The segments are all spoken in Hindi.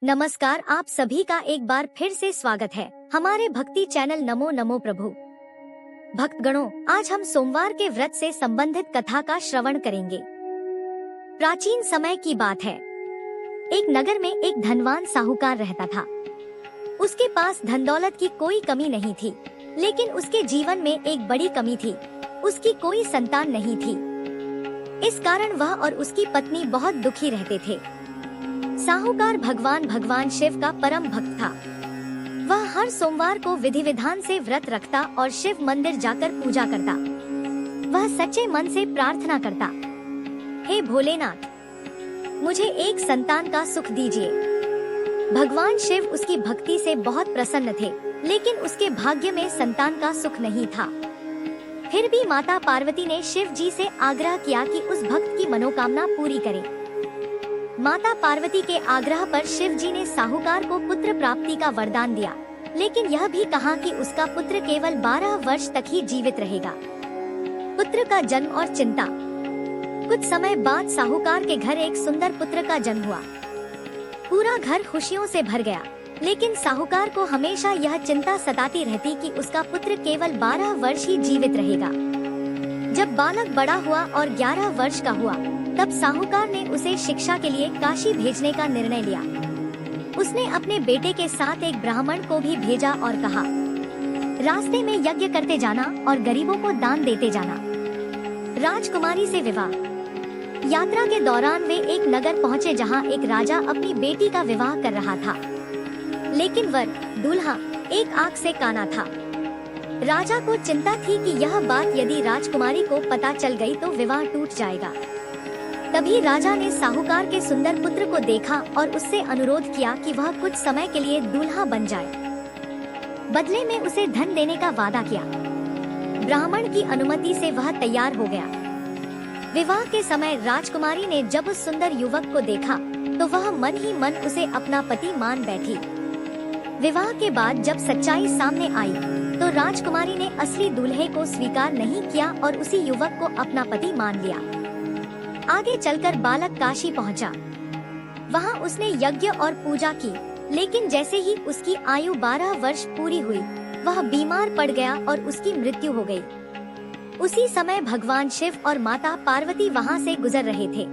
नमस्कार, आप सभी का एक बार फिर से स्वागत है हमारे भक्ति चैनल नमो नमो प्रभु। भक्तगणों, आज हम सोमवार के व्रत से संबंधित कथा का श्रवण करेंगे। प्राचीन समय की बात है। एक नगर में एक धनवान साहूकार रहता था। उसके पास धन दौलत की कोई कमी नहीं थी, लेकिन उसके जीवन में एक बड़ी कमी थी। उसकी कोई संतान नहीं थी। इस कारण वह और उसकी पत्नी बहुत दुखी रहते थे। साहूकार भगवान शिव का परम भक्त था। वह हर सोमवार को विधि विधान से व्रत रखता और शिव मंदिर जाकर पूजा करता। वह सच्चे मन से प्रार्थना करता, हे भोलेनाथ, मुझे एक संतान का सुख दीजिए। भगवान शिव उसकी भक्ति से बहुत प्रसन्न थे, लेकिन उसके भाग्य में संतान का सुख नहीं था। फिर भी माता पार्वती ने शिव जी से आग्रह किया कि उस भक्त की मनोकामना पूरी करें। माता पार्वती के आग्रह पर शिव जी ने साहूकार को पुत्र प्राप्ति का वरदान दिया, लेकिन यह भी कहा कि उसका पुत्र केवल 12 वर्ष तक ही जीवित रहेगा। पुत्र का जन्म और चिंता। कुछ समय बाद साहूकार के घर एक सुंदर पुत्र का जन्म हुआ। पूरा घर खुशियों से भर गया, लेकिन साहूकार को हमेशा यह चिंता सताती रहती कि उसका पुत्र केवल 12 वर्ष ही जीवित रहेगा। जब बालक बड़ा हुआ और 11 वर्ष का हुआ, तब साहूकार ने उसे शिक्षा के लिए काशी भेजने का निर्णय लिया। उसने अपने बेटे के साथ एक ब्राह्मण को भी भेजा और कहा, रास्ते में यज्ञ करते जाना और गरीबों को दान देते जाना। राजकुमारी से विवाह। यात्रा के दौरान वे एक नगर पहुँचे जहाँ एक राजा अपनी बेटी का विवाह कर रहा था, लेकिन वर दूल्हा एक आंख से काना था। राजा को चिंता थी कि यह बात यदि राजकुमारी को पता चल गई तो विवाह टूट जाएगा। तभी राजा ने साहूकार के सुंदर पुत्र को देखा और उससे अनुरोध किया कि वह कुछ समय के लिए दूल्हा बन जाए। बदले में उसे धन देने का वादा किया। ब्राह्मण की अनुमति से वह तैयार हो गया। विवाह के समय राजकुमारी ने जब उस सुंदर युवक को देखा तो वह मन ही मन उसे अपना पति मान बैठी। विवाह के बाद जब सच्चाई सामने आई तो राजकुमारी ने असली दूल्हे को स्वीकार नहीं किया और उसी युवक को अपना पति मान लिया। आगे चलकर बालक काशी पहुंचा। वहां उसने यज्ञ और पूजा की, लेकिन जैसे ही उसकी आयु 12 वर्ष पूरी हुई, वह बीमार पड़ गया और उसकी मृत्यु हो गई। उसी समय भगवान शिव और माता पार्वती वहां से गुजर रहे थे।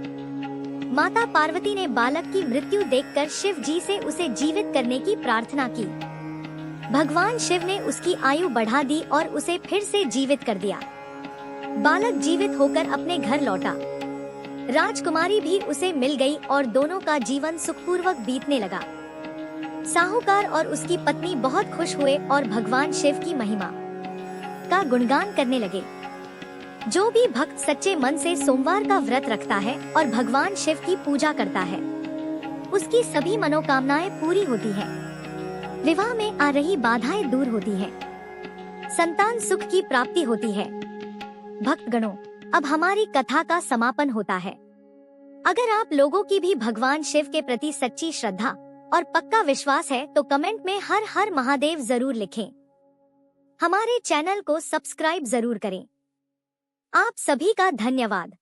माता पार्वती ने बालक की मृत्यु देखकर शिव जी से उसे जीवित करने की प्रार्थना की। भगवान शिव ने उसकी आयु बढ़ा दी और उसे फिर से जीवित कर दिया। बालक जीवित होकर अपने घर लौटा। राजकुमारी भी उसे मिल गई और दोनों का जीवन सुखपूर्वक बीतने लगा। साहूकार और उसकी पत्नी बहुत खुश हुए और भगवान शिव की महिमा का गुणगान करने लगे। जो भी भक्त सच्चे मन से सोमवार का व्रत रखता है और भगवान शिव की पूजा करता है, उसकी सभी मनोकामनाएं पूरी होती है। विवाह में आ रही बाधाएं दूर होती है। संतान सुख की प्राप्ति होती है। भक्तगणों, अब हमारी कथा का समापन होता है। अगर आप लोगों की भी भगवान शिव के प्रति सच्ची श्रद्धा और पक्का विश्वास है तो कमेंट में हर हर महादेव जरूर लिखें। हमारे चैनल को सब्सक्राइब जरूर करें। आप सभी का धन्यवाद।